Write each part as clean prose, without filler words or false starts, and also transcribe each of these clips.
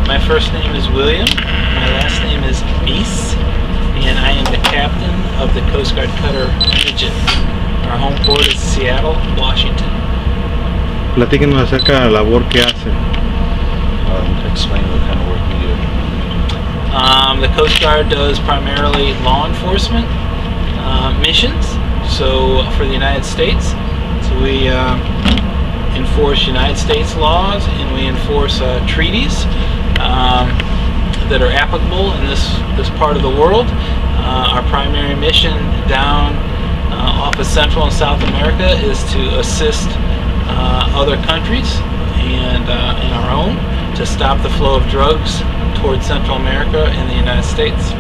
My first name is William. My last name is Meese, and I am the captain of the Coast Guard cutter Midgett. Our home port is Seattle, Washington. Platíquenos acerca de la labor que hace. Explain what kind of work we do. The Coast Guard does primarily law enforcement missions. So for the United States, so we enforce United States laws, and we enforce treaties that are applicable in this part of the world. Our primary mission down off of Central and South America is to assist other countries and in our own to stop the flow of drugs towards Central America and the United States.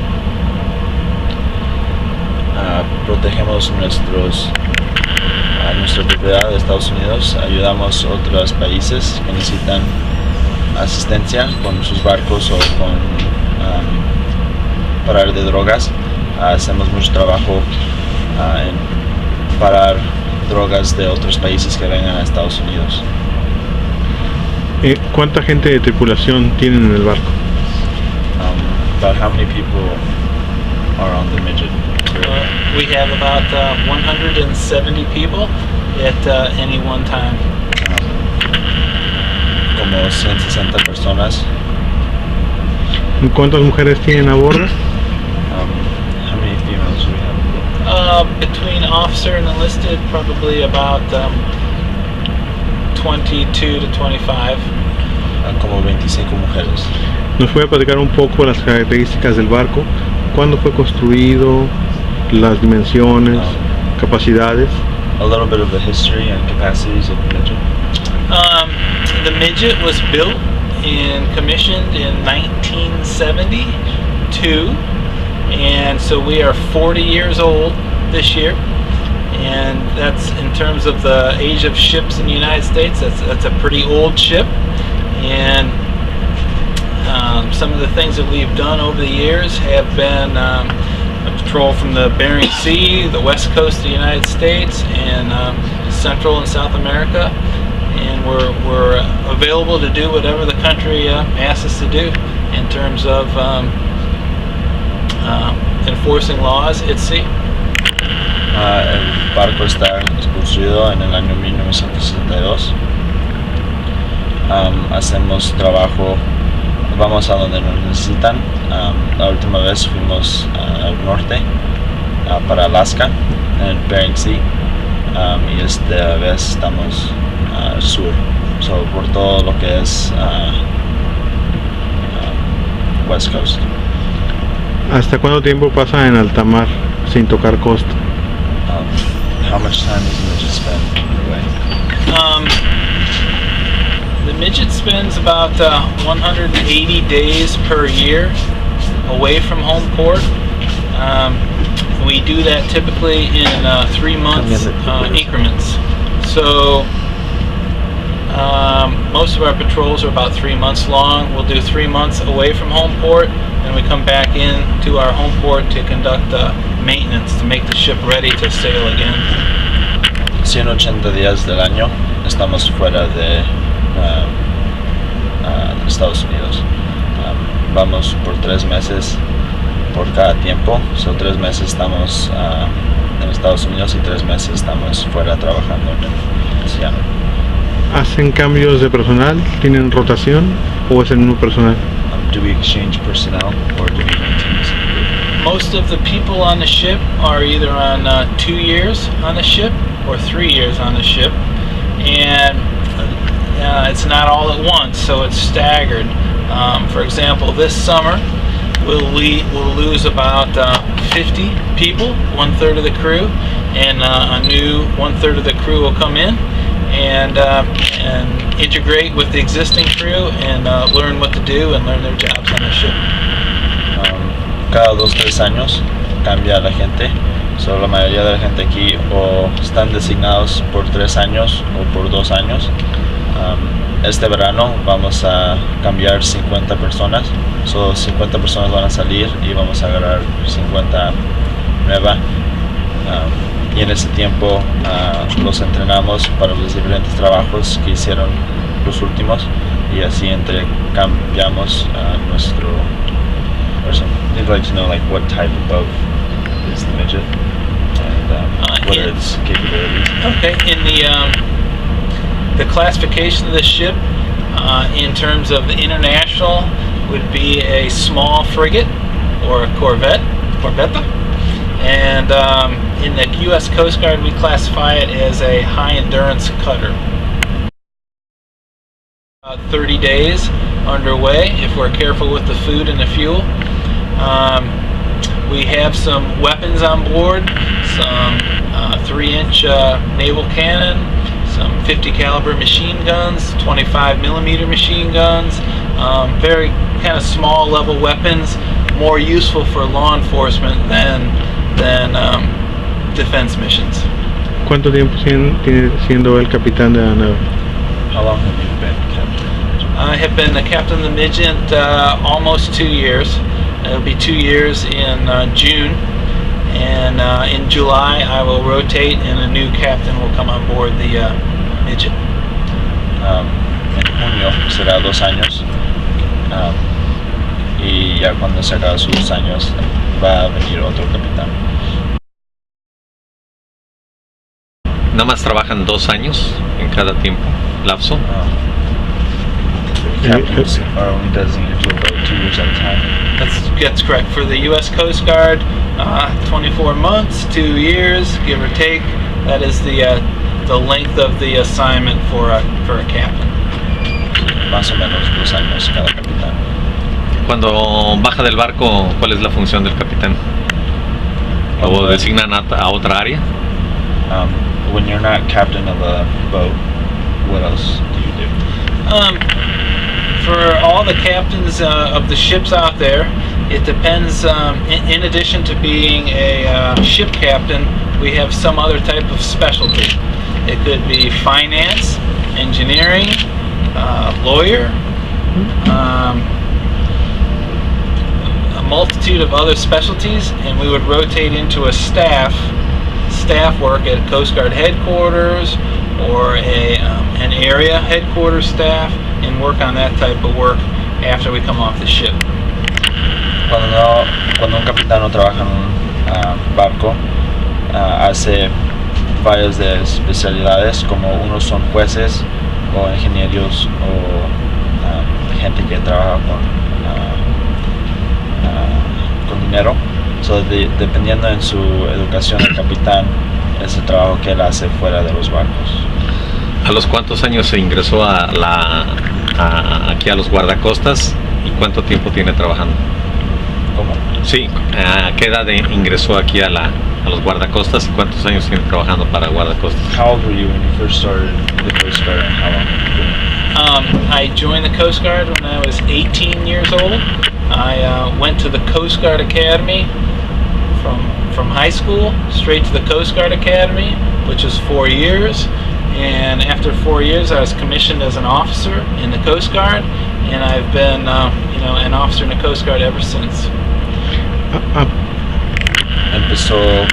Protegemos nuestra propiedad de Estados Unidos, ayudamos a otros países que necesitan asistencia con sus barcos o con parar de drogas. Hacemos mucho trabajo en parar drogas de otros países que vengan a Estados Unidos. ¿Cuánta gente de tripulación tienen en el barco? About how many people are on the Midgett? We have about 170 people at any one time. Como 160 personas. ¿Cuántas mujeres tienen a bordo? How many females do we have? Between officer and enlisted, probably about 22 to 25. Como 25 mujeres. ¿Nos puede platicar un poco las características del barco? ¿Cuándo fue construido? Las dimensiones, capacidades. A little bit of the history and capacities of the Midgett. The Midgett was built and commissioned in 1972, and so we are 40 years old this year. And that's, in terms of the age of ships in the United States, that's a pretty old ship. And some of the things that we've done over the years have been patrol from the Bering Sea, the west coast of the United States, and Central and South America. And we're available to do whatever the country asks us to do in terms of enforcing laws at sea. El barco está construido en el año 1962. Hacemos trabajo, vamos a donde nos necesitan. La última vez fuimos al norte, para Alaska, en el Bering Sea, y esta vez estamos al sur, por todo lo que es West Coast. ¿Hasta cuánto tiempo pasa en alta mar sin tocar costa? How much time does the Midgett spend away? The Midgett spends about 180 days per year away from home port. We do that typically in 3 month increments. So most of our patrols are about 3 months long. We'll do 3 months away from home port, and we come back in to our home port to conduct maintenance to make the ship ready to sail again. 180 días del año estamos fuera de Estados Unidos. Vamos por 3 meses por cada tiempo. 3 meses estamos en Estados Unidos y 3 meses estamos fuera trabajando en el océano. ¿Hacen cambios de personal? ¿Tienen rotación o es el mismo personal? Do we exchange personnel or do we maintain the same group? Most of the people on the ship are either on 2 years on the ship or 3 years on the ship, and it's not all at once, so it's staggered. For example, this summer we'll lose about 50 people, 1/3 of the crew, and a new 1/3 of the crew will come in and integrate with the existing crew and learn what to do and learn their jobs on the ship. Cada 2-3 años cambia la gente. La mayoría de la gente aquí o están designados por 3 años o por 2 años. Este verano vamos a cambiar 50 personas. 50 personas van a salir y vamos a agarrar 50 nuevas. Y en ese tiempo los entrenamos para los diferentes trabajos que hicieron los últimos. y así intercambiamos nuestro person. I'd like to know like what type of boat is the Midgett and what are its capabilities. Okay, in the classification of the ship in terms of the international would be a small frigate or a corvette, and in the U.S. Coast Guard we classify it as a high endurance cutter. 30 days underway if we're careful with the food and the fuel. We have some weapons on board, some 3-inch naval cannon, some 50 caliber machine guns, 25 millimeter machine guns, very kind of small level weapons, more useful for law enforcement than defense missions. ¿Cuánto tiempo tiene siendo el capitán de la nave? How long have you been captain? I have been the captain of the Midgett almost 2 years. It'll be 2 years in June, and in July I will rotate and a new captain will come on board the Midgett. En junio será 2 años y ya cuando se acabe sus 2 años va a venir otro capitán. Nada más trabajan 2 años en cada tiempo, lapso. Captains are only designated to about 2 years at a time. That's correct. For the U.S. Coast Guard, 24 months, 2 years, give or take. That is the length of the assignment for a captain. Más o menos 2 años cada capitán. Cuando baja del barco, ¿cuál es la función del capitán? ¿O designan a otra área? When you're not captain of a boat, what else do you do? For all the captains of the ships out there, it depends. In addition to being a ship captain, we have some other type of specialty. It could be finance, engineering, lawyer, a multitude of other specialties, and we would rotate into a staff work at Coast Guard headquarters or an area headquarters staff, and work on that type of work after we come off the ship. Cuando un capitán no trabaja en un barco, hace varias de especialidades, como unos son jueces o ingenieros o gente que trabaja con dinero. So dependiendo en su educación el capitán, es el trabajo que él hace fuera de los barcos. ¿A los cuántos años se ingresó aquí a los guardacostas y cuánto tiempo tiene trabajando? ¿Cómo? Sí, ¿a qué edad ingresó aquí a los guardacostas y cuántos años tiene trabajando para guardacostas? How old were you when you first started the Coast Guard, and how long have you been? I joined the Coast Guard when I was 18 years old. I went to the Coast Guard Academy from high school straight to the Coast Guard Academy, which was 4 years. And after 4 years, I was commissioned as an officer in the Coast Guard, and I've been, an officer in the Coast Guard ever since. Empezó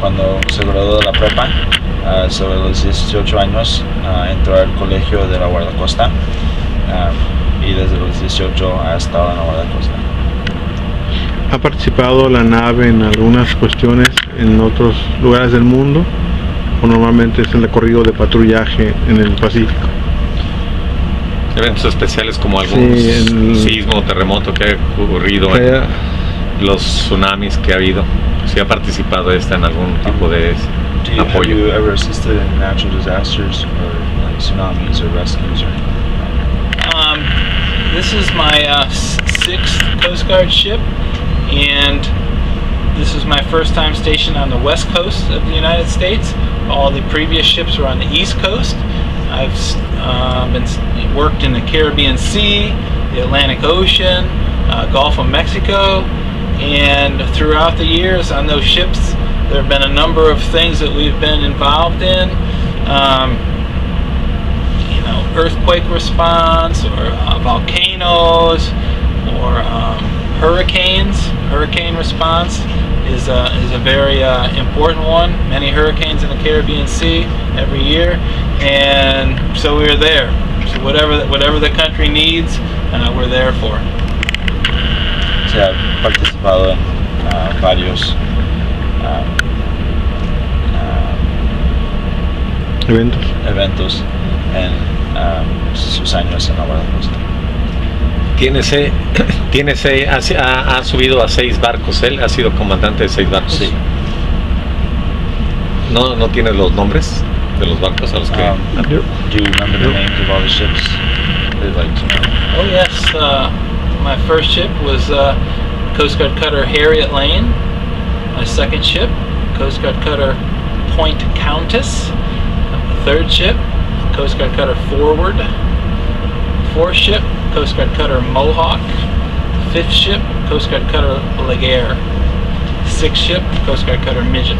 cuando se graduó de la prepa, sobre los 18 años, entró al colegio de la Guardacosta y desde los 18 ha estado en la Guardacosta. ¿Ha participado la nave en algunas cuestiones en otros lugares del mundo? ¿O normalmente es el recorrido de patrullaje en el Pacífico? Eventos especiales como algún sismo o terremoto que ha ocurrido, los tsunamis que ha habido. ¿Sí ha participado en algún tipo de apoyo? Have you ever assisted in natural disasters or like tsunamis or rescues or anything? This is my 6th Coast Guard ship, and this is my first time stationed on the west coast of the United States. All the previous ships were on the east coast. I've worked in the Caribbean Sea, the Atlantic Ocean, Gulf of Mexico, and throughout the years on those ships there have been a number of things that we've been involved in. Earthquake response, or volcanoes, or hurricanes. Hurricane response is a very important one. Many hurricanes in the Caribbean Sea every year, and so we were there. So whatever the country needs, we're there for. Se ha participado en varios eventos en sus años en la Guardacostas. Ha subido a 6 barcos. Él ha sido comandante de 6 barcos. Sí. ¿No tienes los nombres de los barcos a los que? Do you remember the names of all the ships? I'd like to know. Oh yes, my first ship was Coast Guard cutter Harriet Lane. My second ship, Coast Guard cutter Point Countess. Third ship, Coast Guard cutter Forward. Fourth ship, Coast Guard cutter Mohawk. Fifth ship, Coast Guard cutter Laguerre. Sixth ship, Coast Guard cutter Midgett.